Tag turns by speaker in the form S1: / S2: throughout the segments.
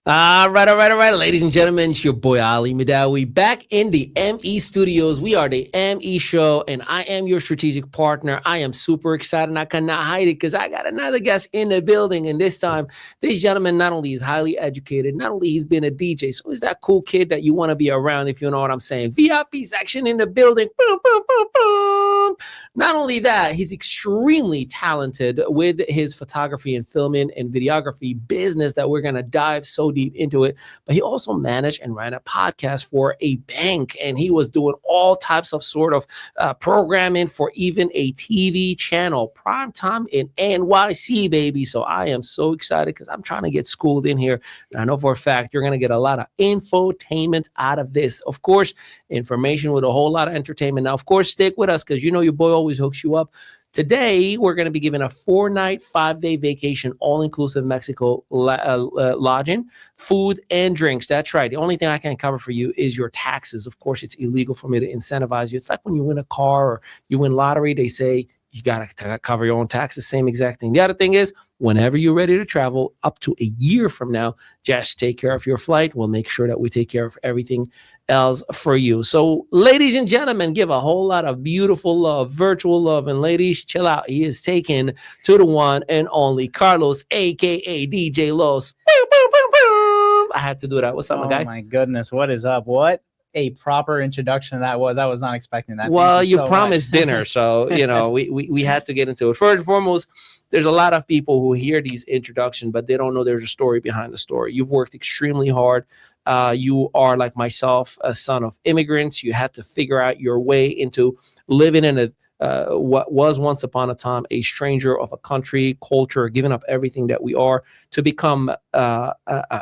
S1: All right, ladies and gentlemen, it's your boy Ali Madawi back in the ME studios. We are the ME show, and I am your strategic partner. I am super excited, and I cannot hide it because I got another guest in the building. And this time, this gentleman not only is highly educated, not only he's been a DJ, so he's that cool kid that you want to be around, if you know what I'm saying. VIP section in the building. Boom, boom, boom, boom. Not only that, he's extremely talented with his photography and filming and videography business that we're going to dive so deep into it. But he also managed and ran a podcast for a bank, and he was doing all types of sort of programming for even a TV channel, prime time in NYC, baby. So I am so excited because I'm trying to get schooled in here. And I know for a fact you're going to get a lot of infotainment out of this. Of course, information with a whole lot of entertainment. Now, of course, stick with us because you know your boy always hooks you up. Today, we're going to be giving a 4-night, 5-day vacation, all-inclusive Mexico lodging, food, and drinks. That's right. The only thing I can cover for you is your taxes. Of course, it's illegal for me to incentivize you. It's like when you win a car or you win lottery, they say you got to cover your own taxes. Same exact thing. The other thing is, whenever you're ready to travel, up to a year from now, just take care of your flight. We'll make sure that we take care of everything else for you. So, ladies and gentlemen, give a whole lot of beautiful love, virtual love, and ladies, chill out. He is taken to the one and only Carlos, aka DJ Los. I had to do that. What's up, my guy?
S2: Oh my goodness, what is up? What a proper introduction that was. I was not expecting that.
S1: Well, you so promised dinner, so you know we had to get into it. First and foremost, there's a lot of people who hear these introductions, but they don't know there's a story behind the story. You've worked extremely hard. You are, like myself, a son of immigrants. You had to figure out your way into living in a what was once upon a time a stranger of a country, culture, giving up everything that we are to become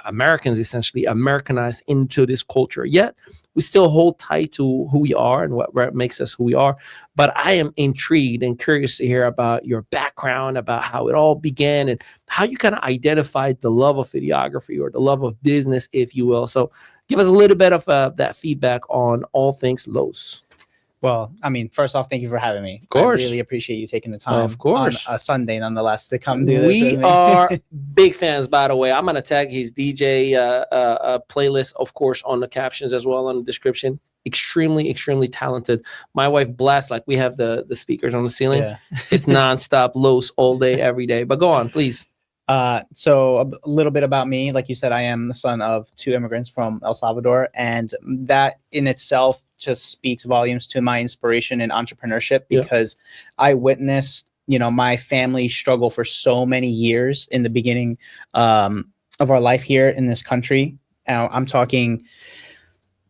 S1: Americans, essentially Americanized into this culture. Yet we still hold tight to who we are and what makes us who we are. But I am intrigued and curious to hear about your background, about how it all began and how you kind of identified the love of videography or the love of business, if you will. So give us a little bit of that feedback on all things Los.
S2: Well, I mean, first off, thank you for having me.
S1: Of course.
S2: I really appreciate you taking the time.
S1: Of course.
S2: On a Sunday, nonetheless, to come do this
S1: We
S2: with me.
S1: are big fans, by the way. I'm going to tag his DJ playlist, of course, on the captions as well, on the description. Extremely talented. My wife blasts, like we have the speakers on the ceiling. Yeah. It's nonstop Los all day, every day. But go on, please.
S2: So a little bit about me. Like you said, I am the son of 2 immigrants from El Salvador, and that in itself just speaks volumes to my inspiration in entrepreneurship, because I witnessed, my family struggle for so many years in the beginning of our life here in this country. I'm talking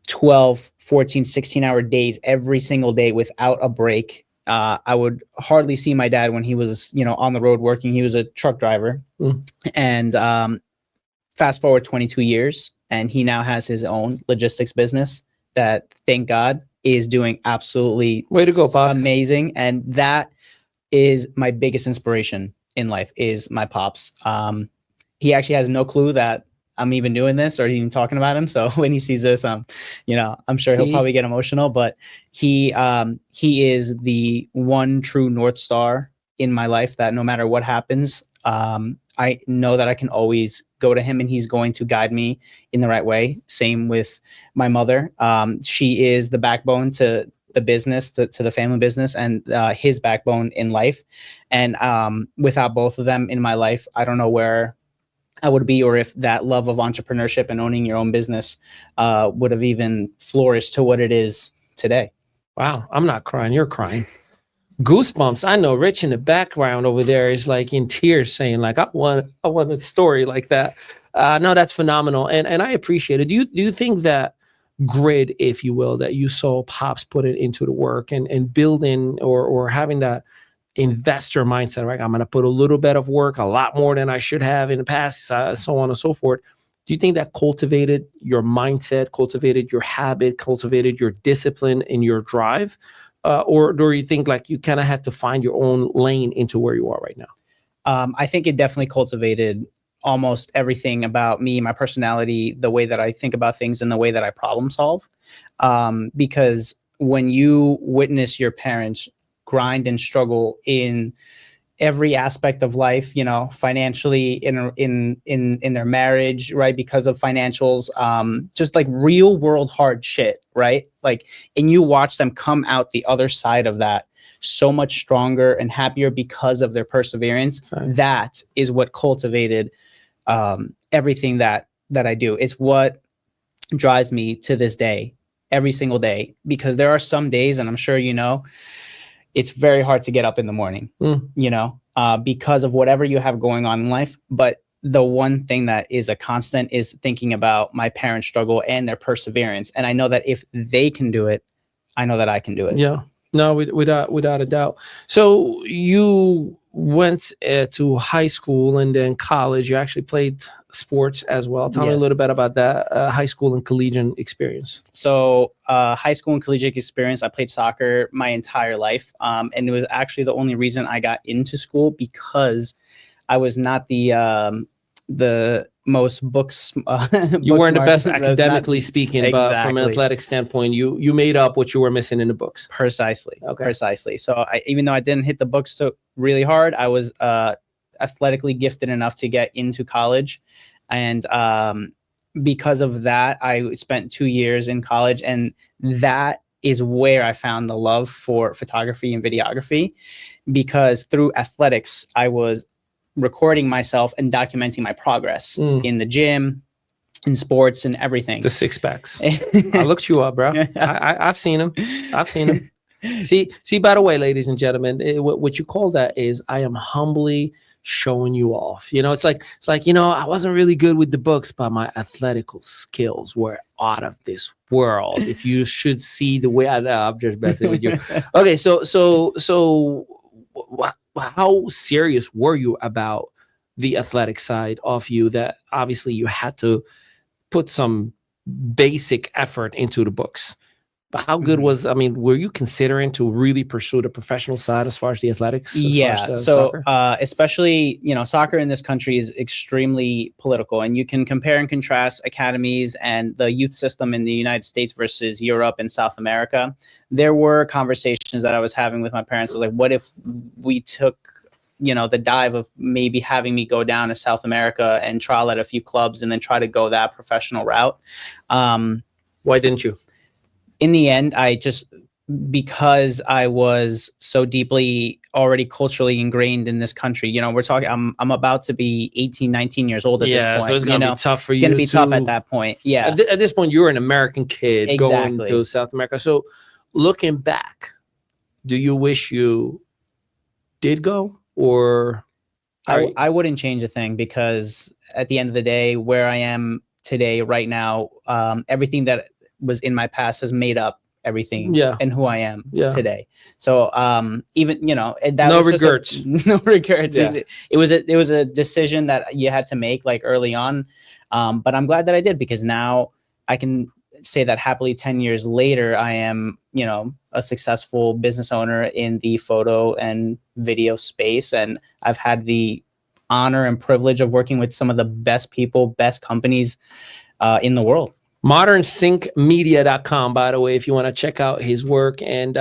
S2: 12, 14, 16-hour days every single day without a break. I would hardly see my dad when he was, on the road working. He was a truck driver. And fast forward 22 years, and he now has his own logistics business that, thank God, is doing absolutely
S1: way to go, Pop.
S2: Amazing. And that is my biggest inspiration in life, is my pops. He actually has no clue that I'm even doing this or even talking about him. So when he sees this, I'm sure he'll probably get emotional, but he is the one true North Star in my life, that no matter what happens, I know that I can always go to him and he's going to guide me in the right way. Same with my mother. She is the backbone to the business, to the family business, and his backbone in life. And without both of them in my life, I don't know where I would be, or if that love of entrepreneurship and owning your own business would have even flourished to what it is today.
S1: Wow. I'm not crying. You're crying. Goosebumps. I know Rich in the background over there is like in tears saying like, I want a story like that. No, that's phenomenal. And I appreciate it. Do you think that grid, if you will, that you saw Pops put it into the work and building or having that investor mindset, right? I'm going to put a little bit of work, a lot more than I should have in the past, so on and so forth. Do you think that cultivated your mindset, cultivated your habit, cultivated your discipline and your drive? Or do you think like you kind of had to find your own lane into where you are right now?
S2: I think it definitely cultivated almost everything about me, my personality, the way that I think about things, and the way that I problem solve. Because when you witness your parents grind and struggle in every aspect of life, you know, financially, in their marriage, right, because of financials, just like real world hard shit, right? Like, and you watch them come out the other side of that so much stronger and happier because of their perseverance.
S1: Thanks.
S2: That is what cultivated everything that I do. It's what drives me to this day, every single day, because there are some days, and I'm sure you know, it's very hard to get up in the morning, you know, because of whatever you have going on in life. But the one thing that is a constant is thinking about my parents' struggle and their perseverance. And I know that if they can do it, I know that I can do it.
S1: Yeah, no, without a doubt. So you went to high school and then college. You actually played sports as well. Tell me a
S2: Yes.
S1: little bit about that high school and collegiate experience.
S2: So high school and collegiate experience, I played soccer my entire life. And it was actually the only reason I got into school, because I was not the most books.
S1: You weren't the best
S2: smart.
S1: academically speaking, but from an
S2: Exactly.
S1: athletic standpoint, you made up what you were missing in the books.
S2: Precisely.
S1: Okay.
S2: Precisely. So even though I didn't hit the books so really hard, I was athletically gifted enough to get into college. And because of that, I spent 2 years in college, and that is where I found the love for photography and videography, because through athletics, I was recording myself and documenting my progress in the gym, in sports, and everything.
S1: The six packs. I looked you up, bro. I've seen them. I've seen them. See. By the way, ladies and gentlemen, what you call that is I am humbly showing you off. You know, it's like you know, I wasn't really good with the books, but my athletical skills were out of this world. If you should see the way I'm just messing with you. Okay, so how serious were you about the athletic side of you? That obviously you had to put some basic effort into the books. But how good was, I mean, were you considering to really pursue the professional side as far as the athletics?
S2: Yeah. So especially, you know, soccer in this country is extremely political, and you can compare and contrast academies and the youth system in the United States versus Europe and South America. There were conversations that I was having with my parents. I was like, what if we took, you know, the dive of maybe having me go down to South America and trial at a few clubs and then try to go that professional route?
S1: Why didn't you?
S2: In the end, because I was so deeply already culturally ingrained in this country, you know, we're talking, I'm about to be 18, 19 years old at this point.
S1: So it's going to be tough for you.
S2: It's going to be tough at that point. Yeah.
S1: At this point, you're an American kid going to South America. So looking back, do you wish you did go, or?
S2: I wouldn't change a thing, because at the end of the day, where I am today, right now, everything that was in my past has made up everything and who I am today. So even, you know, that
S1: no
S2: was
S1: regrets.
S2: No regrets.
S1: Yeah.
S2: It was a decision that you had to make like early on. But I'm glad that I did, because now I can say that happily 10 years later, I am, you know, a successful business owner in the photo and video space. And I've had the honor and privilege of working with some of the best people, best companies in the world.
S1: modernsyncmedia.com, by the way, if you want to check out his work, and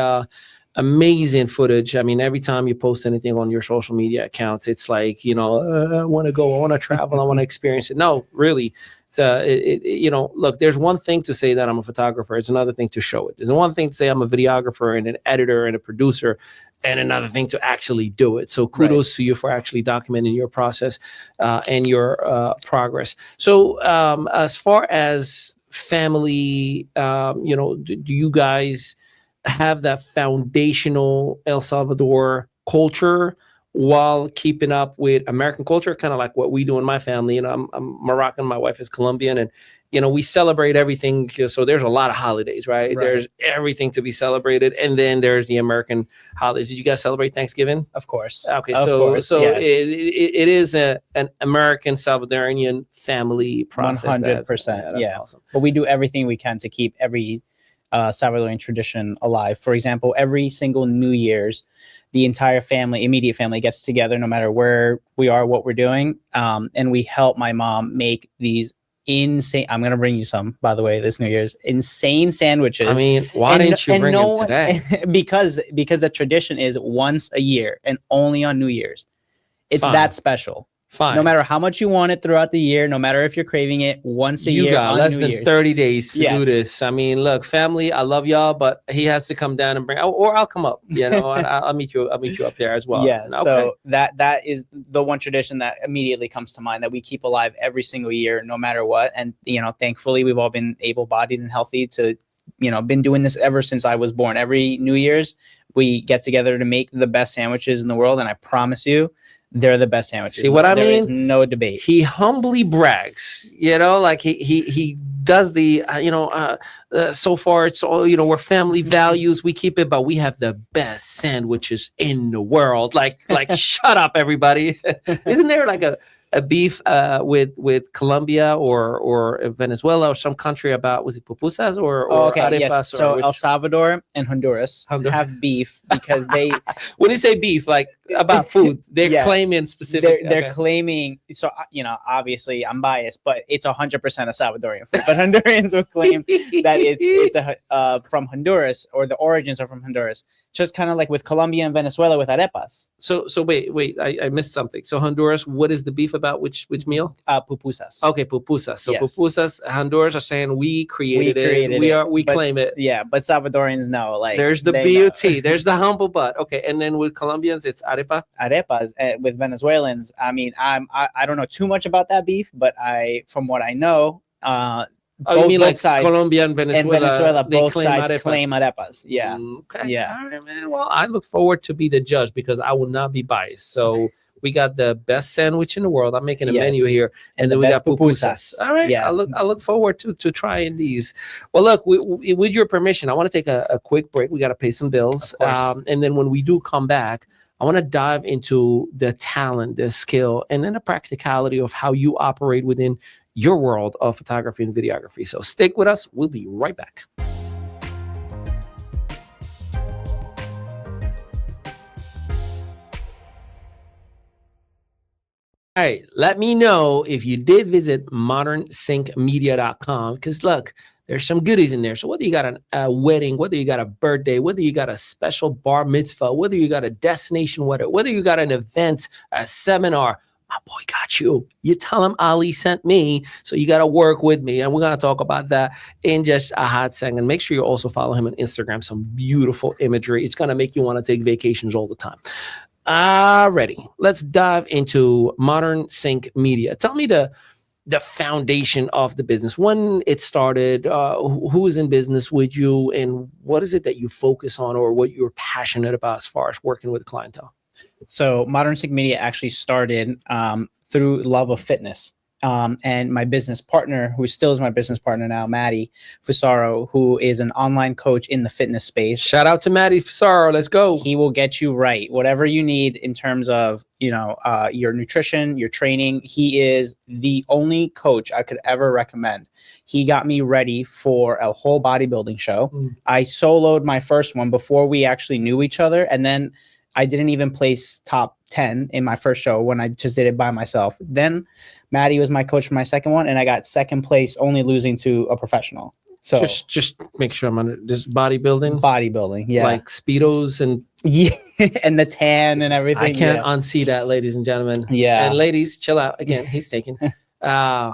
S1: amazing footage. I mean, every time you post anything on your social media accounts, it's like, you know, I want to go, I want to travel, I want to experience it. No, really, you know, look, there's one thing to say that I'm a photographer. It's another thing to show it. There's one thing to say I'm a videographer and an editor and a producer, and another thing to actually do it. So kudos to you for actually documenting your process and your progress. So as far as family, you know, do you guys have that foundational El Salvador culture while keeping up with American culture, kind of like what we do in my family? You know, I'm Moroccan, my wife is Colombian, and you know, we celebrate everything. So there's a lot of holidays, right? There's everything to be celebrated, and then there's the American holidays. Did you guys celebrate Thanksgiving?
S2: Of course.
S1: Okay,
S2: of
S1: so
S2: course,
S1: so it is an American Salvadorian family process.
S2: 100%.
S1: That's awesome.
S2: But we do everything we can to keep every Salvadorian tradition alive. For example, every single New Year's, the entire family, immediate family, gets together, no matter where we are, what we're doing, and we help my mom make these insane. I'm gonna bring you some, by the way, this New Year's. Insane sandwiches.
S1: I mean, why didn't you bring them today?
S2: because the tradition is once a year and only on New Year's. It's
S1: Fine.
S2: that special.
S1: Fine.
S2: No matter how much you want it throughout the year, no matter if you're craving it once a
S1: You
S2: year
S1: got
S2: on
S1: less
S2: New
S1: than
S2: Year's.
S1: 30 days to do
S2: Yes.
S1: this. I mean, look, family, I love y'all, but he has to come down and bring, or I'll come up, and I'll meet you up there as well.
S2: Yeah.
S1: Okay.
S2: So that is the one tradition that immediately comes to mind that we keep alive every single year, no matter what. And, thankfully we've all been able-bodied and healthy to, been doing this ever since I was born. Every New Year's we get together to make the best sandwiches in the world. And I promise you, they're the best sandwiches.
S1: See what I mean?
S2: There is no debate.
S1: He humbly brags, like he does the, so far it's all, we're family values. We keep it, but we have the best sandwiches in the world. Like shut up, everybody. Isn't there like a beef with Colombia or Venezuela or some country about, was it pupusas or arepas?
S2: Yes. So El Salvador and Honduras have beef because they.
S1: When you say beef, like about food, they're claiming specific.
S2: They're claiming. So obviously I'm biased, but it's 100% a Salvadorian food. But Hondurans will claim that it's from Honduras, or the origins are from Honduras. Just kind of like with Colombia and Venezuela with arepas.
S1: So wait, I missed something. So Honduras, what is the beef about? Which meal?
S2: Pupusas.
S1: Okay, pupusas. So pupusas, Honduras are saying we created it. We claim it.
S2: Yeah, but Salvadorians know. Like,
S1: there's the beauty. There's the humble butt. Okay, and then with Colombians, it's arepa.
S2: Arepas. With Venezuelans, I mean, I don't know too much about that beef, but from what I know,
S1: you mean like
S2: sides,
S1: Colombia and Venezuela?
S2: Both sides claim arepas. Yeah.
S1: Okay.
S2: Yeah.
S1: All right, man. Well, I look forward to be the judge because I will not be biased. So we got the best sandwich in the world. I'm making a menu here, and then we got pupusas. All right. Yeah. I look forward to trying these. Well, look, with your permission, I want to take a quick break. We got to pay some bills, and then when we do come back, I want to dive into the talent, the skill, and then the practicality of how you operate within your world of photography and videography. So stick with us. We'll be right back. All right, let me know if you did visit modernsyncmedia.com, because look, there's some goodies in there. So whether you got a wedding, whether you got a birthday, whether you got a special bar mitzvah, whether you got a destination, whether you got an event, a seminar, my boy got you. You tell him Ali sent me, so you got to work with me. And we're going to talk about that in just a hot second. Make sure you also follow him on Instagram. Some beautiful imagery. It's going to make you want to take vacations all the time. Alrighty, let's dive into Modern Sync Media. Tell me the foundation of the business, when it started, who is in business with you, and what is it that you focus on or what you're passionate about as far as working with clientele?
S2: So Modern Sync Media actually started through love of fitness. And my business partner, who still is my business partner now, Maddie Fusaro, who is an online coach in the fitness space.
S1: Shout out to Maddie Fusaro. Let's go.
S2: He will get you right. Whatever you need in terms of, your nutrition, your training. He is the only coach I could ever recommend. He got me ready for a whole bodybuilding show. I soloed my first one before we actually knew each other. And then I didn't even place top 10 in my first show when I just did it by myself. Then Maddie was my coach for my second one, and I got second place, only losing to a professional. So
S1: just make sure I'm under this bodybuilding.
S2: Yeah.
S1: Like Speedos and
S2: and the tan and everything.
S1: I can't unsee that, ladies and gentlemen.
S2: Yeah.
S1: And ladies, chill out. Again, he's taking. I'm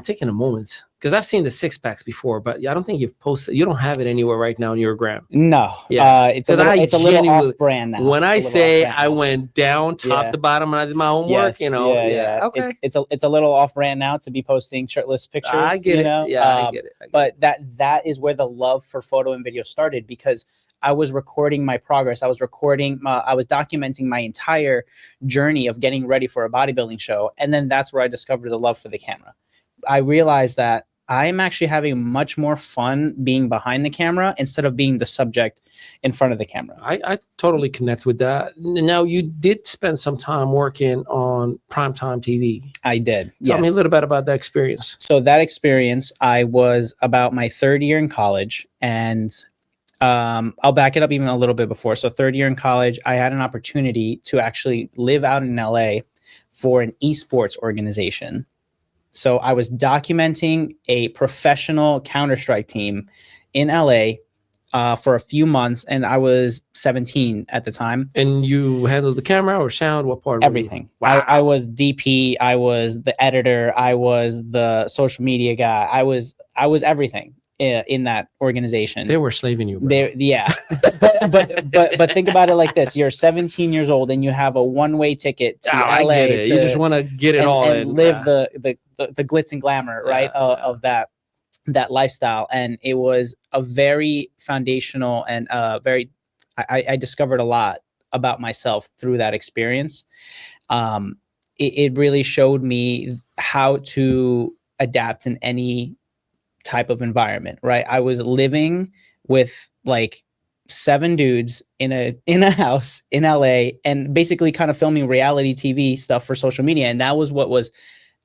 S1: taking a moment because I've seen the six packs before, but I don't think you've posted. You don't have it anywhere right now on your gram.
S2: No.
S1: Yeah.
S2: It's a little off brand now.
S1: When I say I went down top to bottom and I did my homework, okay.
S2: It's a little off brand now to be posting shirtless pictures.
S1: I get it. I get it.
S2: But that is where the love for photo and video started, because I was recording my progress. I was documenting my entire journey of getting ready for a bodybuilding show. And then that's where I discovered the love for the camera. I realized that I'm actually having much more fun being behind the camera instead of being the subject in front of the camera.
S1: I totally connect with that. Now, you did spend some time working on primetime TV.
S2: I did.
S1: Tell me a little bit about that experience.
S2: So that experience, I was about my third year in college, and I'll back it up even a little bit before. So third year in college, I had an opportunity to actually live out in LA for an esports organization. So I was documenting a professional Counter-Strike team in LA for a few months, and I was 17 at the time.
S1: And you handled the camera or sound? What part?
S2: Everything.
S1: Wow.
S2: I was DP. I was the editor. I was the social media guy. I was everything in that organization.
S1: They were slaving you, bro.
S2: Yeah. but think about it like this: you're 17 years old and you have a one-way ticket to LA.
S1: I get it. You just want to get it all
S2: and live the glitz and glamour, right, of that lifestyle. And it was a very foundational and I discovered a lot about myself through that experience. It really showed me how to adapt in any type of environment, right? I was living with like 7 dudes in a house in LA and basically kind of filming reality TV stuff for social media. And that was what was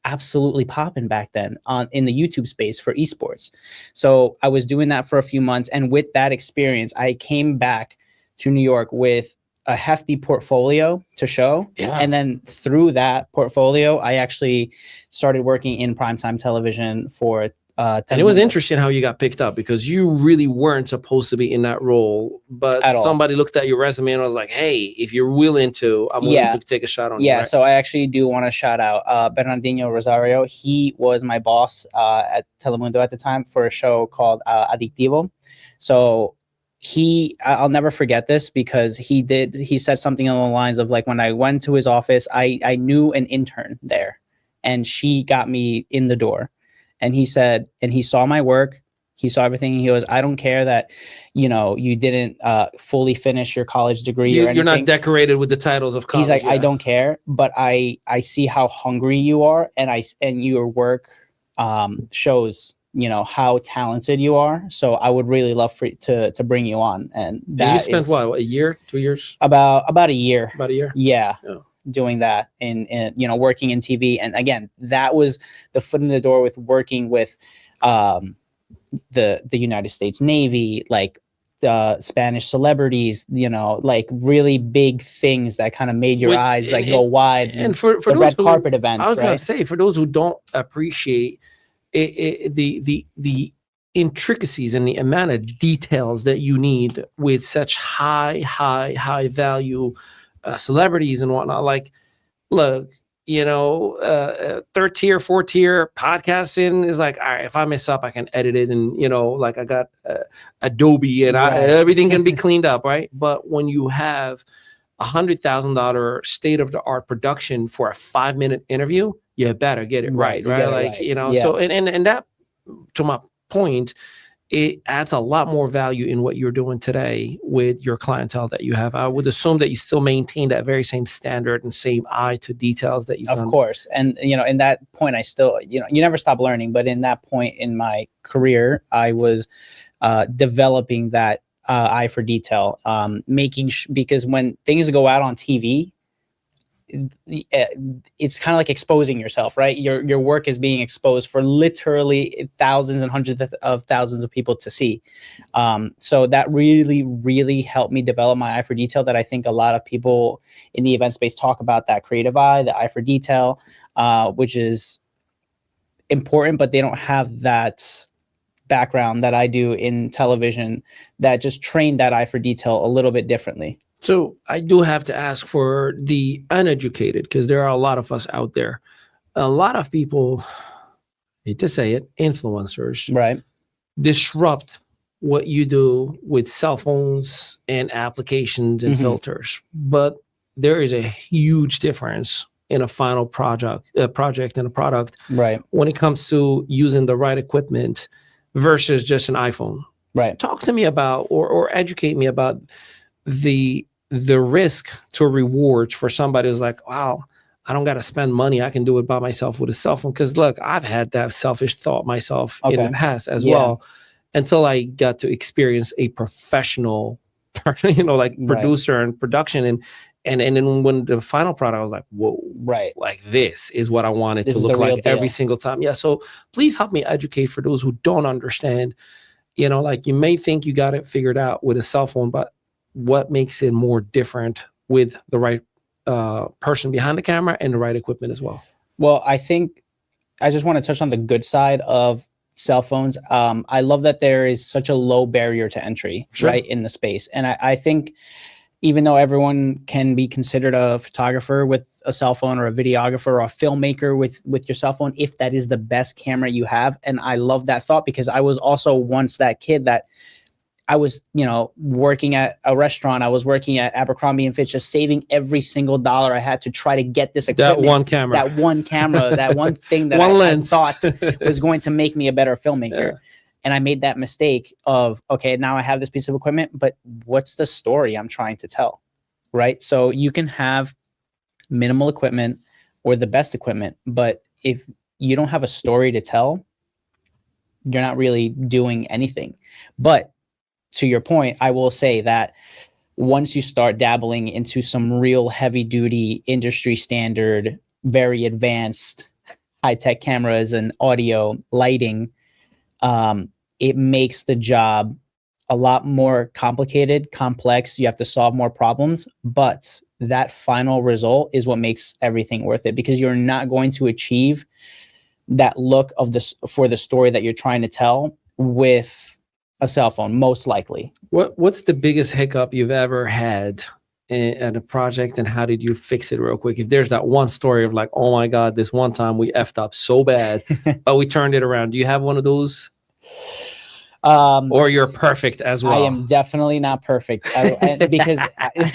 S2: absolutely popping back then in the YouTube space for esports. So I was doing that for a few months. And with that experience, I came back to New York with a hefty portfolio to show.
S1: Yeah.
S2: And then through that portfolio, I actually started working in primetime television for
S1: and it was interesting how you got picked up, because you really weren't supposed to be in that role, but somebody looked at your resume and was like, hey, if you're willing to, I'm willing to take a shot on you.
S2: Yeah,
S1: right?
S2: So I actually do want to shout out Bernardino Rosario. He was my boss at Telemundo at the time for a show called Adictivo. So I'll never forget this, because he said something along the lines of like, when I went to his office, I knew an intern there and she got me in the door. And he said, and he saw my work, he saw everything. He goes, I don't care that, you didn't fully finish your college degree or anything.
S1: You're not decorated with the titles of college.
S2: He's like, I don't care, but I see how hungry you are, and your work shows, how talented you are. So I would really love to bring you on. And
S1: you spent what, a year, 2 years?
S2: About a year.
S1: About a year.
S2: Yeah. Doing that in working in TV. And again, that was the foot in the door with working with the United States Navy, like Spanish celebrities, like really big things that kind of made your eyes like go wide.
S1: And for
S2: the red carpet events,
S1: I was gonna say, for those who don't appreciate the intricacies and the amount of details that you need with such high value celebrities and whatnot. Like, look, 3rd tier, 4th tier podcasting is like, all right, if I mess up, I can edit it, and like I got Adobe and everything can be cleaned up, right? But when you have $100,000 state of the art production for a 5-minute interview, you better get it right? Like, so and that, to my point, it adds a lot more value in what you're doing today with your clientele that you have. I would assume that you still maintain that very same standard and same eye to details that you've done.
S2: Of course. And, in that point, I still, you never stop learning. But in that point in my career, I was developing that eye for detail, because when things go out on TV, it's kind of like exposing yourself, right? Your work is being exposed for literally thousands and hundreds of thousands of people to see. So that really helped me develop my eye for detail, that I think a lot of people in the event space talk about, that creative eye, the eye for detail, which is important, but they don't have that background that I do in television that just trained that eye for detail a little bit differently.
S1: So I do have to ask for the uneducated, because there are a lot of us out there. A lot of people, hate to say it, influencers,
S2: right,
S1: disrupt what you do with cell phones and applications and filters. But there is a huge difference in a final project and a product,
S2: right,
S1: when it comes to using the right equipment versus just an iPhone.
S2: Right.
S1: Talk to me about, or educate me about the risk to rewards for somebody who's like, wow, I don't got to spend money. I can do it by myself with a cell phone. Because look, I've had that selfish thought myself in the past as well, until I got to experience a professional, producer and production. And then when the final product, I was like, whoa, like this is what I want it to look like every single time. Yeah. So please help me educate for those who don't understand. Like, you may think you got it figured out with a cell phone, but what makes it more different with the right person behind the camera and the right equipment as well?
S2: Well, I think I just want to touch on the good side of cell phones. I love that there is such a low barrier to entry,
S1: Sure.
S2: right, in the space. And I think even though everyone can be considered a photographer with a cell phone or a videographer or a filmmaker with your cell phone, if that is the best camera you have. And I love that thought, because I was also once that kid that I was, working at a restaurant. I was working at Abercrombie and Fitch, just saving every single dollar I had to try to get this equipment.
S1: That one camera.
S2: That one thing that
S1: One
S2: I
S1: lens.
S2: thought was going to make me a better filmmaker.
S1: Yeah.
S2: And I made that mistake of, okay, now I have this piece of equipment, but what's the story I'm trying to tell, right? So you can have minimal equipment or the best equipment, but if you don't have a story to tell, you're not really doing anything. But to your point, I will say that once you start dabbling into some real heavy duty industry standard, very advanced high-tech cameras and audio lighting, it makes the job a lot more complicated, complex. You have to solve more problems, but that final result is what makes everything worth it, because you're not going to achieve that look of this for the story that you're trying to tell with a cell phone, most likely.
S1: What's the biggest hiccup you've ever had at a project, and how did you fix it real quick? If there's that one story of like, oh my God, this one time we effed up so bad, but we turned it around. Do you have one of those? Or you're perfect as well?
S2: I am definitely not perfect, because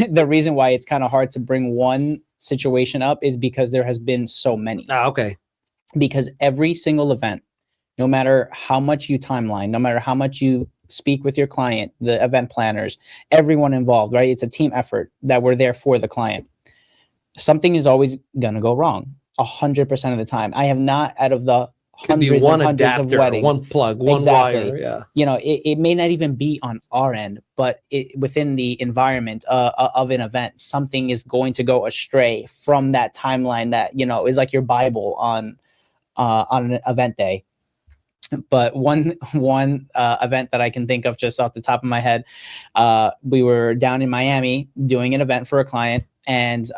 S2: the reason why it's kind of hard to bring one situation up is because there has been so many.
S1: Okay.
S2: Because every single event, no matter how much you timeline, no matter how much you speak with your client, the event planners, everyone involved, right? It's a team effort that we're there for the client. Something is always going to go wrong 100% of the time. I have not, out of the hundreds and hundreds adapter, of weddings,
S1: one plug, one wire. Yeah.
S2: It may not even be on our end, but within the environment of an event, something is going to go astray from that timeline that, is like your Bible on an event day. But one event that I can think of just off the top of my head, we were down in Miami doing an event for a client, and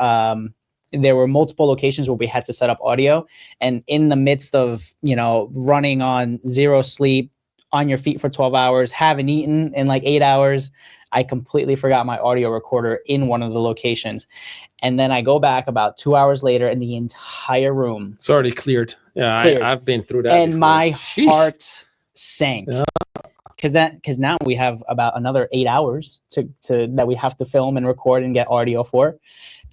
S2: there were multiple locations where we had to set up audio. And in the midst of, running on zero sleep, on your feet for 12 hours, haven't eaten in like 8 hours, I completely forgot my audio recorder in one of the locations. And then I go back about 2 hours later, and the entire room,
S1: it's already cleared. Yeah, cleared. I've been through that.
S2: And
S1: before.
S2: my heart sank. Yeah. Because now we have about another 8 hours to that we have to film and record and get audio for.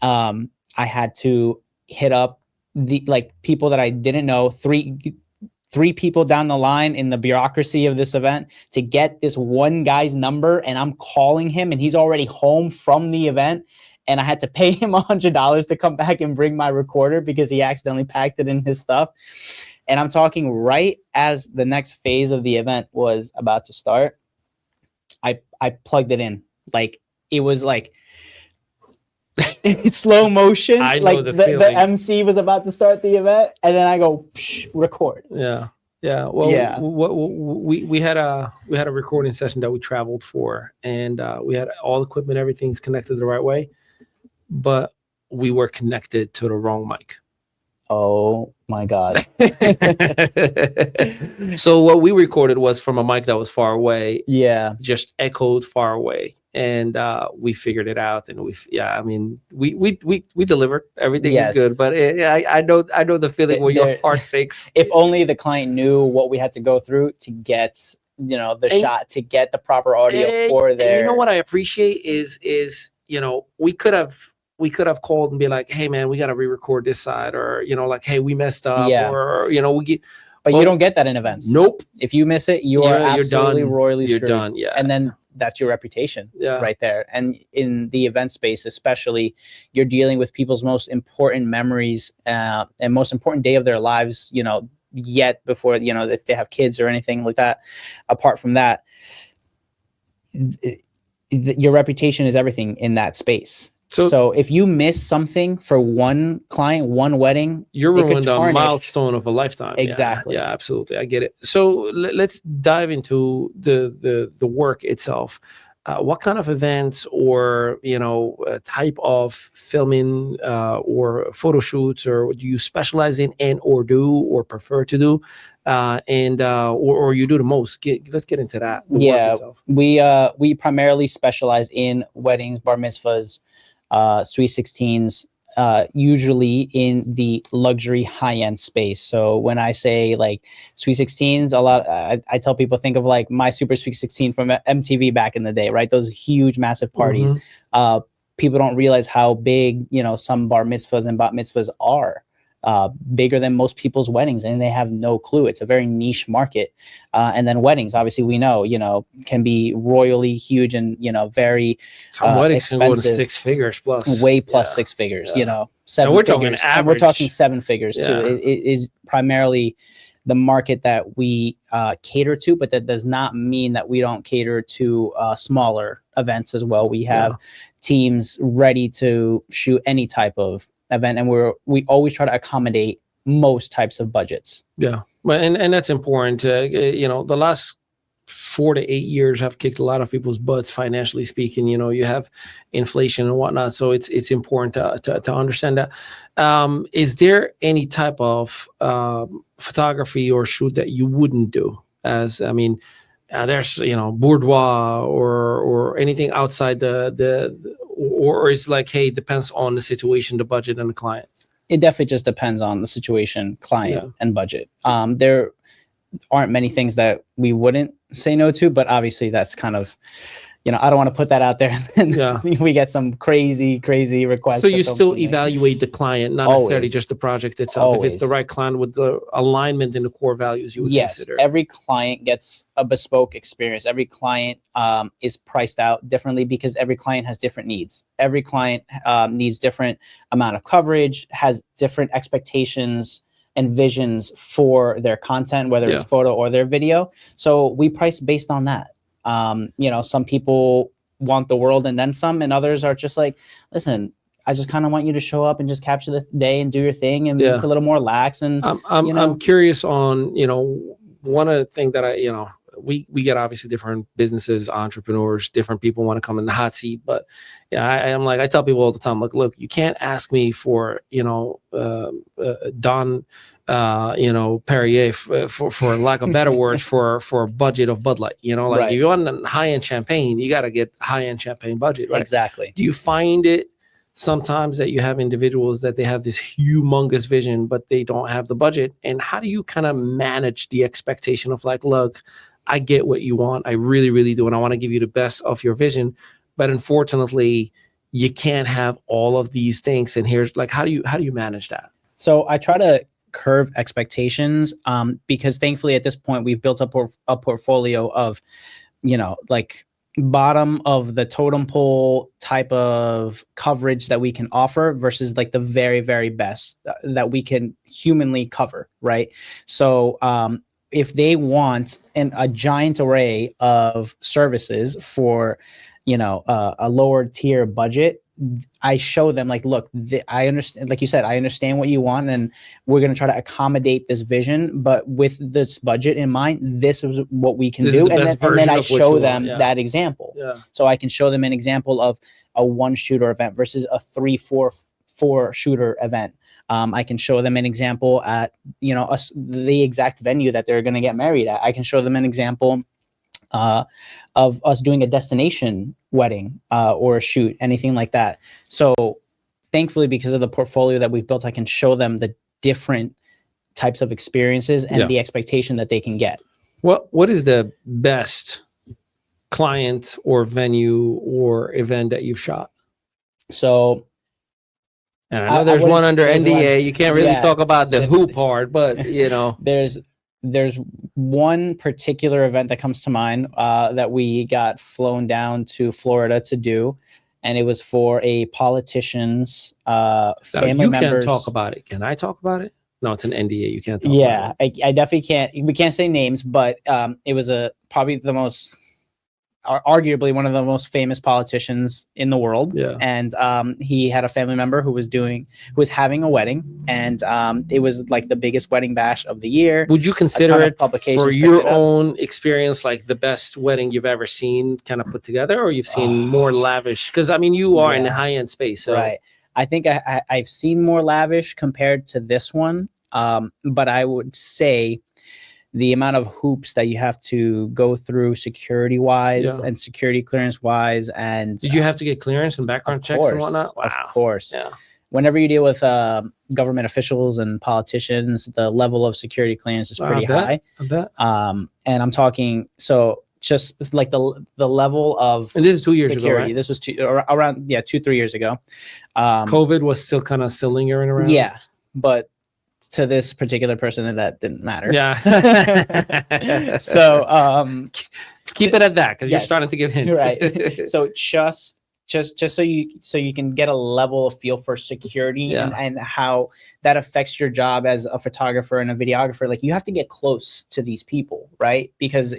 S2: I had to hit up the people that I didn't know, three people down the line in the bureaucracy of this event to get this one guy's number, and I'm calling him, and he's already home from the event, and I had to pay him $100 to come back and bring my recorder because he accidentally packed it in his stuff. And I'm talking right as the next phase of the event was about to start, I plugged it in. Like, it was like slow motion.
S1: I know
S2: like
S1: the
S2: MC was about to start the event, and then I go record.
S1: Yeah. Well, yeah. We had a recording session that we traveled for, and we had all equipment, everything's connected the right way, but we were connected to the wrong mic.
S2: Oh my God.
S1: So what we recorded was from a mic that was far away.
S2: Yeah.
S1: Just echoed far away. And we figured it out, and we delivered. Everything is good, but I know the feeling where your heart sinks.
S2: If only the client knew what we had to go through to get shot, to get the proper audio for their.
S1: You know what I appreciate is we could have called and be like, hey man, we got to re-record this side, or like, hey, we messed up, or we get.
S2: But you don't get that in events.
S1: Nope.
S2: If you miss it, you're absolutely
S1: done.
S2: royally
S1: screwed.
S2: You're done.
S1: Yeah.
S2: And then that's your reputation right there. And in the event space, especially, you're dealing with people's most important memories and most important day of their lives, yet before, if they have kids or anything like that. Apart from that, your reputation is everything in that space. So if you miss something for one client, one wedding,
S1: you're ruined a milestone of a lifetime.
S2: Exactly.
S1: Yeah, absolutely. I get it. So let's dive into the work itself. what kind of events or type of filming or photo shoots, or do you specialize in and or do or prefer to do, or you do the most? Let's get into that. The work
S2: Yeah,
S1: itself.
S2: we primarily specialize in weddings, bar mitzvahs, sweet 16s, usually in the luxury high-end space. So when I say like sweet 16s, I tell people, think of like my super sweet 16 from MTV back in the day, right? Those huge, massive parties. People don't realize how big, some bar mitzvahs and bat mitzvahs are. Bigger than most people's weddings, and they have no clue. It's a very niche market. And then weddings, obviously, we know, can be royally huge and, very
S1: some weddings
S2: expensive.
S1: can go to 6 figures plus.
S2: Way plus 6 figures, 7
S1: and we're
S2: figures.
S1: talking average.
S2: And we're talking 7 figures too. It is primarily the market that we cater to, but that does not mean that we don't cater to smaller events as well. We have teams ready to shoot any type of event, and we always try to accommodate most types of budgets.
S1: Yeah, but and that's important. The last 4 to 8 years have kicked a lot of people's butts financially speaking. You have inflation and whatnot, so it's important to understand that. Is there any type of photography or shoot that you wouldn't do? There's boudoir or anything outside or it's like, hey, it depends on the situation, the budget, and the client.
S2: It definitely just depends on the situation, client, and budget. There aren't many things that we wouldn't say no to, but obviously that's kind of, I don't want to put that out there. And we get some crazy requests.
S1: So you still evaluate the client, not necessarily just the project itself. If it's the right client with the alignment in the core values, you would consider.
S2: Every client gets a bespoke experience. Every client is priced out differently because every client has different needs. Every client needs different amount of coverage, has different expectations and visions for their content, whether it's photo or their video. So we price based on that. Some people want the world and then some, and others are just like, listen, I just kind of want you to show up and just capture the day and do your thing and it's a little more lax. And
S1: I'm curious on, one of the things that we get obviously different businesses, entrepreneurs, different people want to come in the hot seat, but I tell people all the time, like, look, you can't ask me for, Don, Perrier for lack of better words for a budget of Bud Light, if you want a high-end champagne, you got to get high-end champagne budget, right?
S2: Exactly.
S1: Do you find it sometimes that you have individuals that they have this humongous vision, but they don't have the budget? And how do you kind of manage the expectation of like, look, I get what you want. I really, really do. And I want to give you the best of your vision. But unfortunately, you can't have all of these things. And here's like, how do you manage that?
S2: So I try to curve expectations because thankfully at this point, we've built up a portfolio of, like bottom of the totem pole type of coverage that we can offer versus like the very, very best that we can humanly cover. Right. So, if they want a giant array of services for, a lower tier budget, I show them like, look, I understand, like you said, I understand what you want, and we're going to try to accommodate this vision, but with this budget in mind, this is what we can do. And then I show them that example. So I can show them an example of a 1-shooter event versus a 3-4 shooter event. I can show them an example at, the exact venue that they're going to get married at. I can show them an example of us doing a destination wedding or a shoot, anything like that. So thankfully, because of the portfolio that we've built, I can show them the different types of experiences and the expectation that they can get.
S1: What is the best client or venue or event that you've shot?
S2: So,
S1: and I know there's one under NDA. You can't really talk about the who part, but
S2: there's one particular event that comes to mind that we got flown down to Florida to do, and it was for a politician's family members.
S1: You can't talk about it. Can I talk about it? No, it's an NDA. You can't talk about it.
S2: I definitely can't. We can't say names, but it was probably the most arguably one of the most famous politicians in the world.
S1: Yeah.
S2: And he had a family member who was having a wedding, and it was like the biggest wedding bash of the year.
S1: Would you consider
S2: ton of
S1: it
S2: publications
S1: for
S2: picked
S1: your
S2: it up.
S1: own experience like the best wedding you've ever seen kind of put together, or you've seen more lavish? Because I mean, you are in the
S2: Yeah.
S1: high end space, so
S2: Right. I think I've seen more lavish compared to this one. But I would say the amount of hoops that you have to go through security wise
S1: Yeah.
S2: and security clearance wise. And
S1: did you have to get clearance and background checks and whatnot? Wow.
S2: Of course.
S1: Yeah.
S2: Whenever you deal with government officials and politicians, the level of security clearance is pretty high.
S1: I bet.
S2: And I'm talking, so just like the level of
S1: And this is 2 years
S2: security.
S1: ago, right?
S2: This was around 2-3 years ago.
S1: COVID was still kind of still lingering around.
S2: Yeah, but to this particular person, that didn't matter.
S1: Yeah.
S2: So
S1: keep it at that, because you're
S2: Yes.
S1: starting to give hints.
S2: right. So just so you can get a level of feel for security
S1: Yeah.
S2: and how that affects your job as a photographer and a videographer. Like, you have to get close to these people, right? Because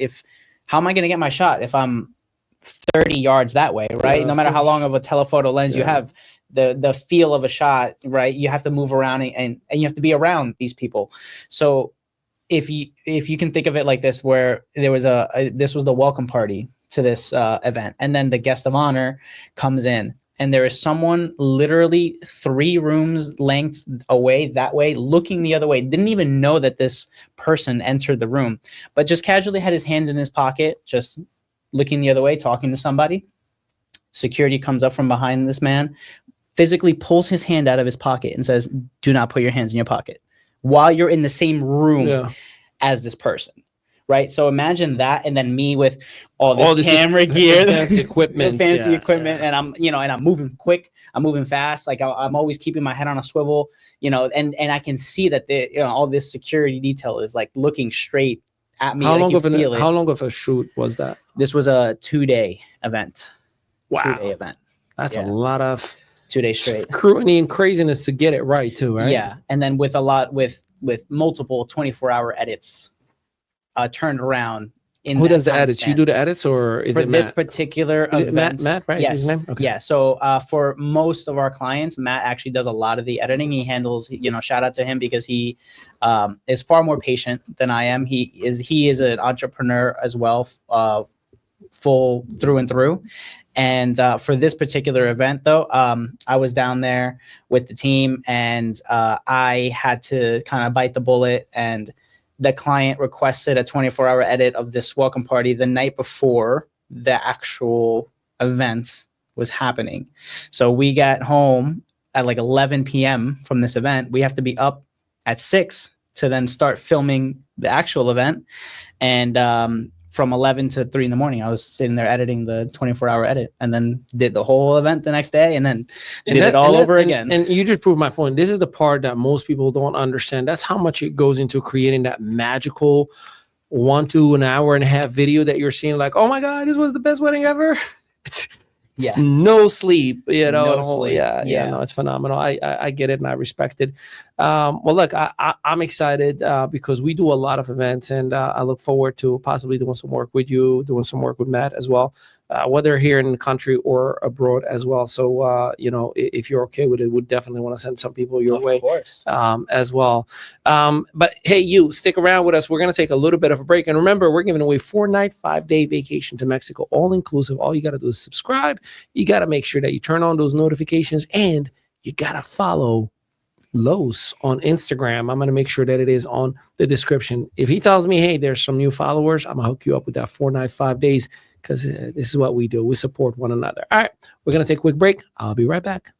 S2: how am I going to get my shot if I'm 30 yards that way, right?
S1: Yeah,
S2: No
S1: of
S2: matter how
S1: course.
S2: long of a telephoto lens you
S1: Yeah.
S2: have, the feel of a shot, right? You have to move around and you have to be around these people. So if you can think of it like this, where there was this was the welcome party to this event, and then the guest of honor comes in, and there is someone literally 3 rooms lengths away that way, looking the other way, didn't even know that this person entered the room, but just casually had his hand in his pocket, just looking the other way, talking to somebody. Security comes up from behind this man, physically pulls his hand out of his pocket and says, "Do not put your hands in your pocket," while you're in the same room
S1: Yeah.
S2: as this person. Right. So imagine that. And then me with all this camera gear,
S1: fancy equipment,
S2: fancy
S1: yeah,
S2: equipment.
S1: yeah.
S2: And I'm moving quick. I'm moving fast. Like, I'm always keeping my head on a swivel, and I can see that all this security detail is like looking straight at me.
S1: How
S2: Like,
S1: long of a shoot was that?
S2: This was a 2-day event.
S1: Wow.
S2: 2-day event.
S1: That's
S2: Yeah.
S1: a lot of
S2: 2 days straight.
S1: scrutiny and craziness to get it right too, right?
S2: Yeah. And then with multiple 24-hour edits turned around.
S1: Who does the edits? You do the edits, or is
S2: for
S1: it
S2: this
S1: Matt?
S2: particular
S1: Is it
S2: event?
S1: Matt, right?
S2: Yes.
S1: Is his name? Okay.
S2: Yeah. So for most of our clients, Matt actually does a lot of the editing. He handles, shout out to him, because he is far more patient than I am. He is an entrepreneur as well, full through and through. And for this particular event, though, I was down there with the team, and I had to kind of bite the bullet, and the client requested a 24-hour edit of this welcome party the night before the actual event was happening. So we got home at like 11 p.m. from this event. We have to be up at 6 to then start filming the actual event. And from 11 to 3 in the morning, I was sitting there editing the 24-hour edit, and then did the whole event the next day, and then did it all over again.
S1: And you just proved my point. This is the part that most people don't understand. That's how much it goes into creating that magical 1 to an hour and a half video that you're seeing. Like, oh my God, this was the best wedding ever.
S2: Yeah.
S1: No sleep,
S2: No sleep.
S1: Yeah, no, it's phenomenal. I get it, and I respect it. Well, look, I'm excited because we do a lot of events, and I look forward to possibly doing some work with you, doing some work with Matt as well, whether here in the country or abroad as well. So, if you're okay with it, we'd definitely want to send some people your way.
S2: Of course.
S1: As well. But hey, you stick around with us. We're going to take a little bit of a break. And remember, we're giving away 4-night, 5-day vacation to Mexico, all inclusive. All you got to do is subscribe. You got to make sure that you turn on those notifications, and you got to follow Los on Instagram. I'm going to make sure that it is on the description. If he tells me, hey, there's some new followers, I'm going to hook you up with that 4-night, 5 days, because this is what we do. We support one another. All right, we're going to take a quick break. I'll be right back.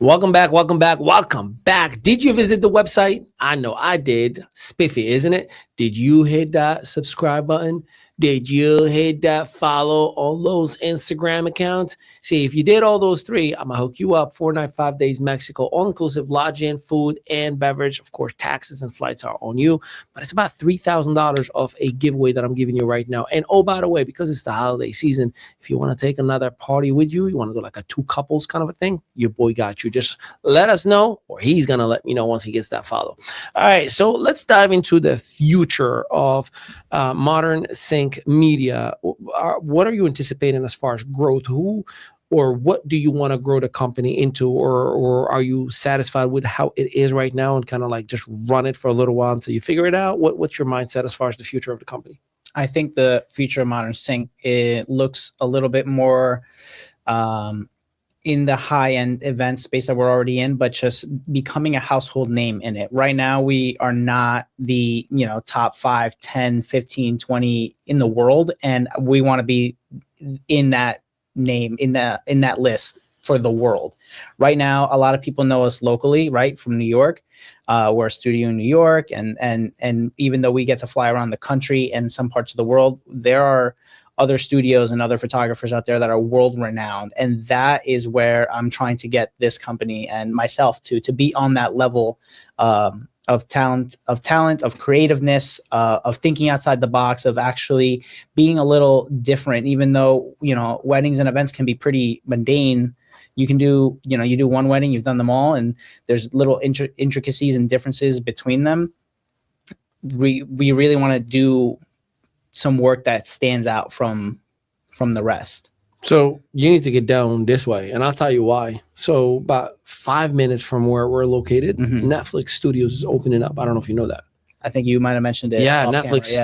S1: Welcome back. Did you visit the website? I know I did. Spiffy, isn't it? Did you hit that subscribe button? Did you hit that follow on those Instagram accounts? See, if you did all those three, I'm gonna hook you up 4 night, 5 days Mexico, all inclusive lodging, food, and beverage. Of course, taxes and flights are on you, but it's about $3,000 of a giveaway that I'm giving you right now. And oh, by the way, because it's the holiday season, if you want to take another party with you, you want to do like a two couples kind of a thing, your boy got you. Just let us know, or he's gonna let me know once he gets that follow. All right, so let's dive into the future of modern sync media. What are you anticipating as far as growth? Who or what do you want to grow the company into, or are you satisfied with how it is right now and kind of like just run it for a little while until you figure it out? What's your mindset as far as the future of the company?
S2: I think the future of modern sync, it looks a little bit more in the high-end event space that we're already in, but just becoming a household name in it. Right now, we are not the, top 5, 10, 15, 20 in the world. And we want to be in that name, in that list for the world. Right now, a lot of people know us locally, right, from New York. We're a studio in New York, and even though we get to fly around the country and some parts of the world, there are other studios and other photographers out there that are world renowned, and that is where I'm trying to get this company and myself to be on that level of talent, of creativeness, of thinking outside the box, of actually being a little different. Even though weddings and events can be pretty mundane, you can do you do one wedding, you've done them all, and there's little intricacies and differences between them. We really want to do some work that stands out from the rest.
S1: So you need to get down this way, and I'll tell you why. So about 5 minutes from where we're located, Netflix Studios is opening up. I don't know if you know that.
S2: I think you might have mentioned it.
S1: Yeah, Netflix.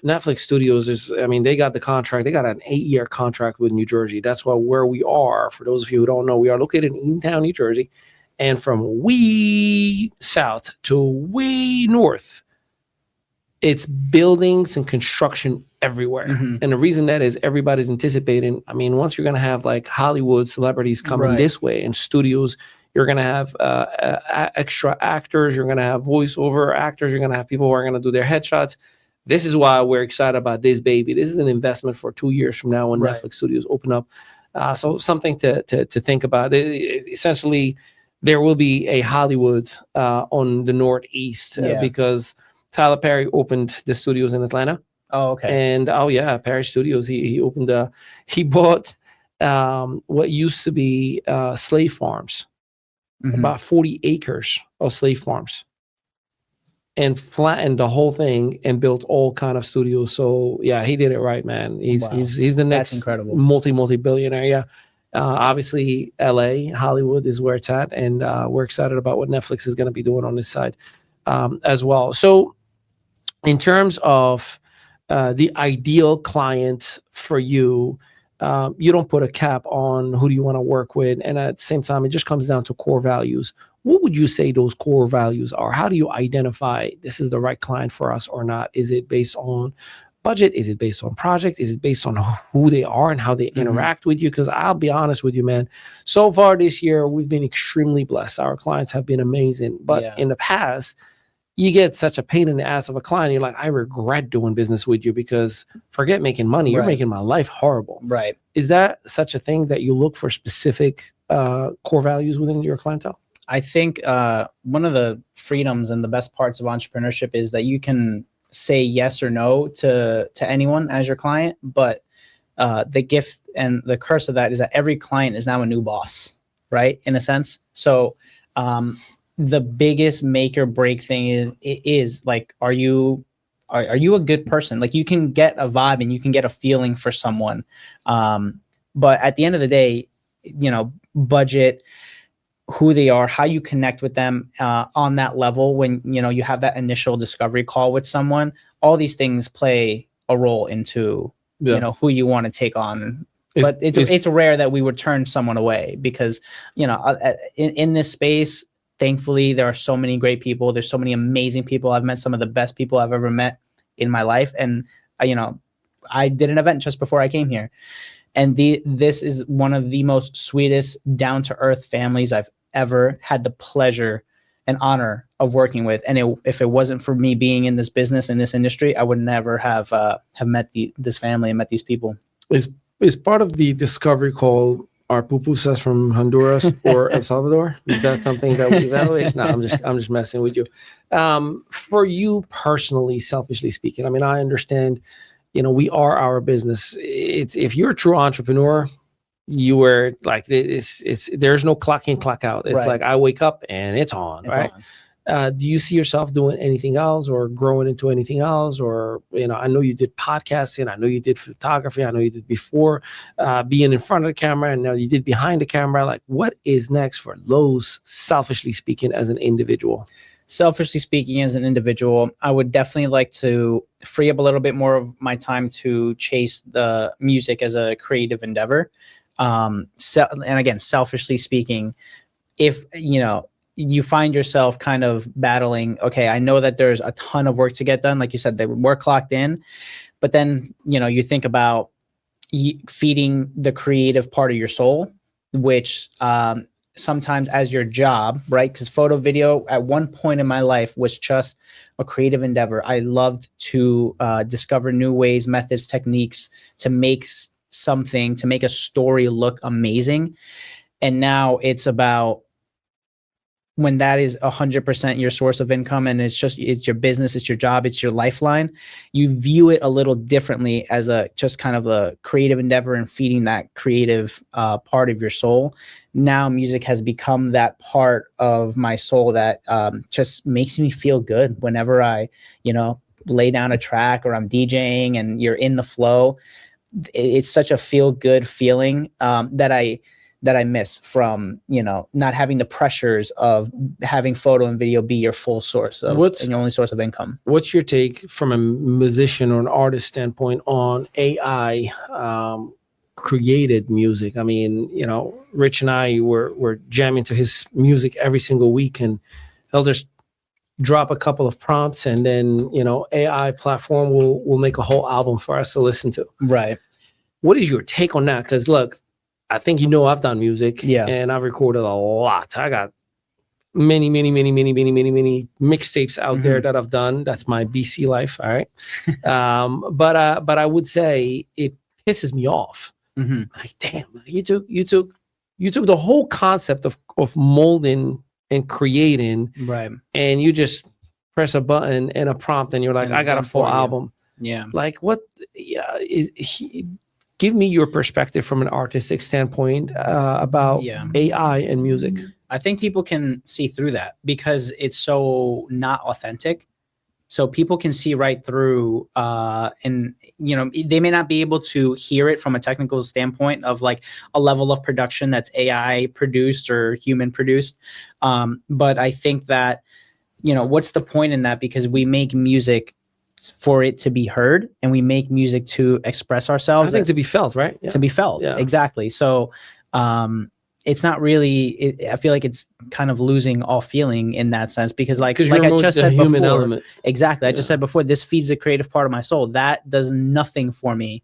S1: Netflix Studios is. I mean, they got the contract. They got an 8-year contract with New Jersey. That's where we are. For those of you who don't know, we are located in Eatontown, New Jersey, and from way south to way north, it's buildings and construction everywhere. And the reason that is everybody's anticipating, I mean, once you're going to have like Hollywood celebrities coming this way and studios, you're going to have extra actors, you're going to have voiceover actors, you're going to have people who are going to do their headshots. This is why we're excited about this, baby. This is an investment for 2 years from now when Netflix Studios open up. So something to think about. Essentially, there will be a Hollywood on the Northeast because Tyler Perry opened the studios in Atlanta.
S2: Oh, okay.
S1: And Perry Studios. He opened he bought what used to be slave farms, about 40 acres of slave farms, and flattened the whole thing and built all kind of studios. So yeah, he did it right, man. He's the next incredible multi-billionaire. Yeah. Obviously LA, Hollywood is where it's at. And we're excited about what Netflix is going to be doing on this side as well. So in terms of the ideal client for you, you don't put a cap on who do you want to work with. And at the same time, it just comes down to core values. What would you say those core values are? How do you identify this is the right client for us or not? Is it based on budget? Is it based on project? Is it based on who they are and how they interact with you? Because I'll be honest with you, man, so far this year, we've been extremely blessed. Our clients have been amazing. But in the past, you get such a pain in the ass of a client. You're like, I regret doing business with you because forget making money. You're making my life horrible.
S2: Right.
S1: Is that such a thing that you look for specific core values within your clientele?
S2: I think one of the freedoms and the best parts of entrepreneurship is that you can say yes or no to anyone as your client. But the gift and the curse of that is that every client is now a new boss, right? In a sense. So the biggest make or break thing is like, are you a good person? Like you can get a vibe and you can get a feeling for someone. But at the end of the day, budget, who they are, how you connect with them on that level when, you have that initial discovery call with someone, all these things play a role into, who you want to take on. But it's rare that we would turn someone away because, in this space, thankfully, there are so many great people. There's so many amazing people. I've met some of the best people I've ever met in my life. And, I did an event just before I came here. And this is one of the most sweetest, down-to-earth families I've ever had the pleasure an honor of working with. And if it wasn't for me being in this business, in this industry, I would never have met this family and met these people.
S1: Is part of the discovery called "Are pupusas from Honduras or El Salvador"? Is that something that we evaluate? No, I'm just messing with you. For you personally, selfishly speaking, I mean, I understand. We are our business. It's if you're a true entrepreneur, you were like it's there's no clock in, clock out. It's
S2: Right.
S1: like I wake up and it's on, right? Do you see yourself doing anything else or growing into anything else? Or, I know you did podcasting. I know you did photography. I know you did before being in front of the camera, and now you did behind the camera. Like, what is next for Lowe's, selfishly speaking, as an individual?
S2: Selfishly speaking, as an individual, I would definitely like to free up a little bit more of my time to chase the music as a creative endeavor. And again, selfishly speaking, if, you find yourself kind of battling, okay, I know that there's a ton of work to get done. Like you said, the work clocked in, but then, you think about feeding the creative part of your soul, which sometimes as your job, right? Because photo video at one point in my life was just a creative endeavor. I loved to discover new ways, methods, techniques to make something, to make a story look amazing. And now it's about, when that is 100% your source of income and it's your business, it's your job, it's your lifeline, you view it a little differently as just kind of a creative endeavor and feeding that creative part of your soul. Now music has become that part of my soul that just makes me feel good whenever I, lay down a track or I'm DJing and you're in the flow. It's such a feel good feeling that I miss from, not having the pressures of having photo and video be your full source of and your only source of income.
S1: What's your take from a musician or an artist standpoint on AI created music? I mean, Rich and I were jamming to his music every single week, and he'll just drop a couple of prompts, and then, AI platform will make a whole album for us to listen to.
S2: Right.
S1: What is your take on that? Because look, I think I've done music, and I've recorded a lot. I got many mixtapes out there that I've done. That's my BC life, all right. But I would say it pisses me off. Like, damn, you took the whole concept of molding and creating,
S2: right,
S1: and you just press a button and a prompt, and you're like, I got a full album.
S2: Yeah.
S1: Like, what? Give me your perspective from an artistic standpoint about AI and music.
S2: I think people can see through that because it's so not authentic. So people can see right through, and they may not be able to hear it from a technical standpoint of like a level of production that's AI produced or human produced. But I think that, what's the point in that? Because we make music for it to be heard, and we make music to express ourselves.
S1: I think to be felt, right?
S2: To be felt, exactly. So it's not really. I feel like it's kind of losing all feeling in that sense because, like I just said
S1: human
S2: before,
S1: element.
S2: Exactly. I just said before, this feeds the creative part of my soul. That does nothing for me,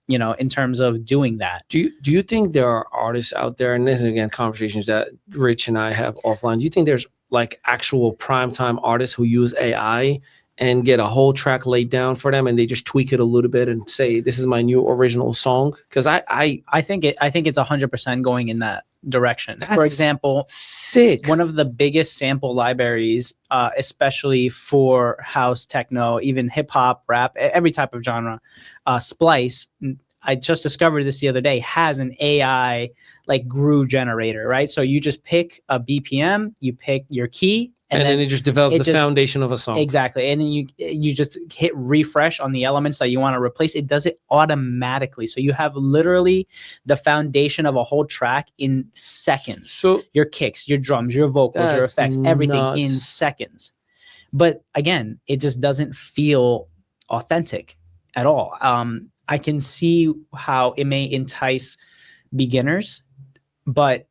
S2: in terms of doing that.
S1: Do you think there are artists out there, and this is again conversations that Rich and I have offline? Do you think there's like actual primetime artists who use AI and get a whole track laid down for them, and they just tweak it a little bit and say, "This is my new original song"? Because I
S2: think it's 100% going in that direction.
S1: That's
S2: for example,
S1: sick.
S2: One of the biggest sample libraries, especially for house, techno, even hip hop, rap, every type of genre, Splice. I just discovered this the other day, has an AI like groove generator, right? So you just pick a BPM, you pick your key,
S1: and then it just develops the foundation of a song.
S2: Exactly. And then you just hit refresh on the elements that you want to replace. It does it automatically. So you have literally the foundation of a whole track in seconds. So your kicks, your drums, your vocals, your effects, everything in seconds. But again, it just doesn't feel authentic at all. I can see how it may entice beginners, but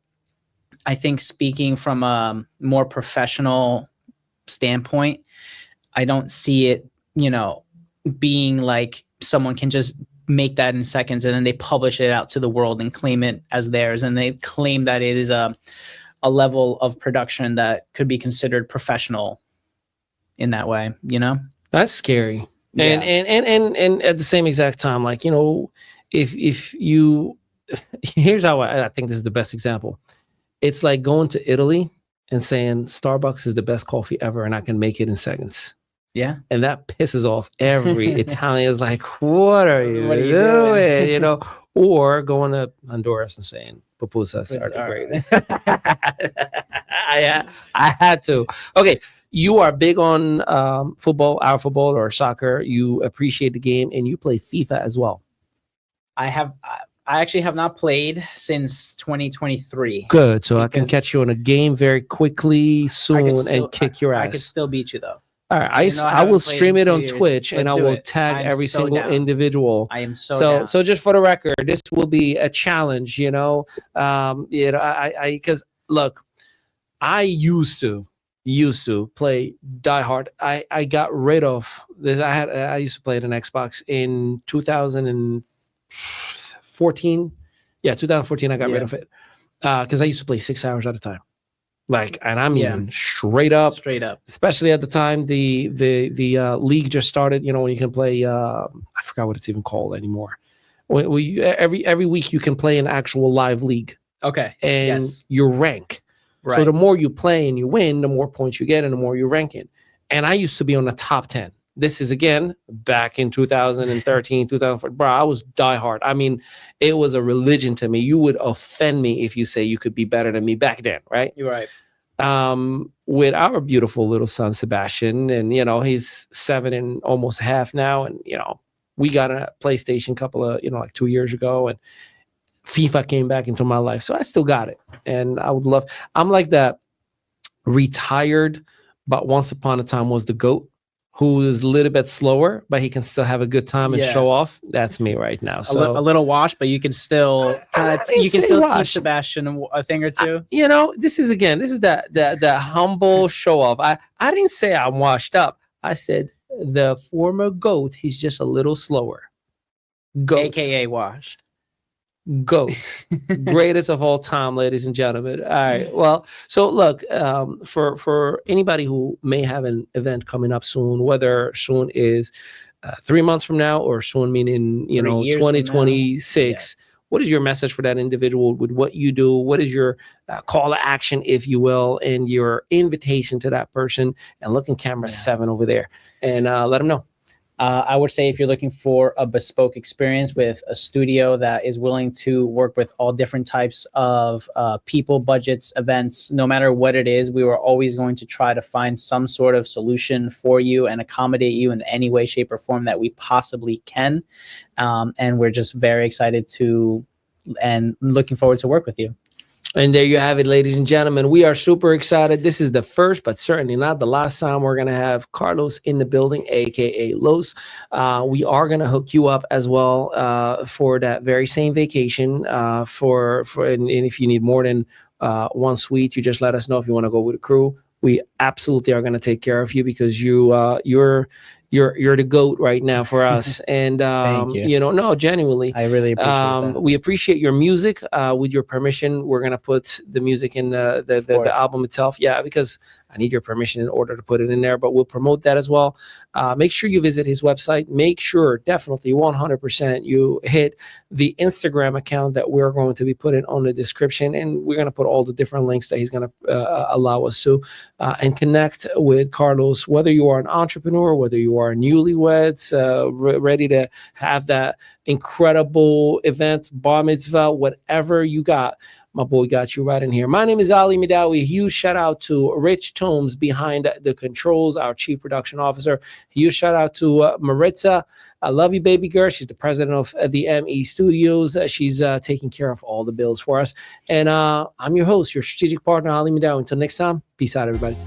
S2: I think speaking from a more professional standpoint, I don't see it, being like someone can just make that in seconds and then they publish it out to the world and claim it as theirs. And they claim that it is a a level of production that could be considered professional in that way, you know?
S1: That's scary. And,
S2: Yeah.
S1: and at the same exact time, like, you know, if you, here's how I think this is the best example. It's like going to Italy and saying Starbucks is the best coffee ever and I can make it in seconds.
S2: Yeah.
S1: And that pisses off every Italian. Is like, what are you
S2: What are you
S1: doing?
S2: doing?
S1: You know, or going to Honduras and saying pupusas are the greatest. I had to. Okay, you are big on football, our football or soccer. You appreciate the game and you play FIFA as well.
S2: I actually have not played since 2023.
S1: Good. So I can
S2: Because
S1: catch you on a game very quickly soon
S2: still-
S1: and kick your ass.
S2: I could still beat you though.
S1: All right,
S2: Even though I
S1: I
S2: haven't
S1: will
S2: played
S1: stream
S2: in
S1: it
S2: 2
S1: on
S2: years.
S1: Twitch and
S2: Let's
S1: I
S2: do
S1: will
S2: it.
S1: tag
S2: I'm
S1: every
S2: so
S1: single
S2: down.
S1: individual.
S2: I am so down.
S1: So just for the record, this will be a challenge, you know. You know, I because look, I used to play Die Hard. I got rid of this. I used to play it on Xbox in 2014. Yeah, 2014. I got rid of it because I used to play 6 hours at a time. Like, and I mean, straight up, especially at the time, the league just started, you know, when you can play, I forgot what it's even called anymore. Every week you can play an actual live league.
S2: Okay.
S1: And you rank.
S2: Right.
S1: So the more you play and you win, the more points you get and the more you rank in. And I used to be on the top 10. This is again back in 2013, 2004. Bro, I was diehard. I mean, it was a religion to me. You would offend me if you say you could be better than me back then, right?
S2: You're right.
S1: With our beautiful little son Sebastian, and you know, he's 7 and almost half now, and you know, we got a PlayStation couple of, you know, like 2 years ago, and FIFA came back into my life, so I still got it, and I would love. I'm like that retired, but once upon a time was the GOAT, who is a little bit slower, but he can still have a good time and show off. That's me right now. So
S2: a little washed, but you can still teach Sebastian a thing or two.
S1: You know, this is that humble show off. I didn't say I'm washed up. I said the former GOAT, he's just a little slower. GOAT.
S2: AKA washed.
S1: GOAT, greatest of all time, ladies and gentlemen. All right. Well, so look, for anybody who may have an event coming up soon, whether soon is 3 months from now or soon meaning, you know, 2026, what is your message for that individual with what you do? What is your call to action, if you will, and your invitation to that person? And look in camera 7 over there and let them know.
S2: I would say if you're looking for a bespoke experience with a studio that is willing to work with all different types of people, budgets, events, no matter what it is, we were always going to try to find some sort of solution for you and accommodate you in any way, shape, or form that we possibly can. And we're just very excited and looking forward to work with you.
S1: And there you have it, ladies and gentlemen. We are super excited. This is the first, but certainly not the last time we're going to have Carlos in the building, a.k.a. Los. We are going to hook you up as well for that very same vacation. And if you need more than one suite, you just let us know if you want to go with a crew. We absolutely are going to take care of you because you're the GOAT right now for us. And
S2: Thank you.
S1: you know, no, genuinely,
S2: I really appreciate that.
S1: We appreciate your music. With your permission, we're gonna put the music in the album itself. Yeah, because I need your permission in order to put it in there, but we'll promote that as well. Make sure you visit his website. Make sure, definitely 100%, you hit the Instagram account that we're going to be putting on the description, and we're going to put all the different links that he's going to allow us to, and connect with Carlos, whether you are an entrepreneur, whether you are newlyweds, ready to have that incredible event, bar mitzvah, whatever you got. My boy got you right in here. My name is Ali Midawi. Huge shout out to Rich Tomes behind the controls, our chief production officer. Huge shout out to Maritza. I love you, baby girl. She's the president of the ME Studios. She's taking care of all the bills for us. And I'm your host, your strategic partner, Ali Midawi. Until next time, peace out, everybody.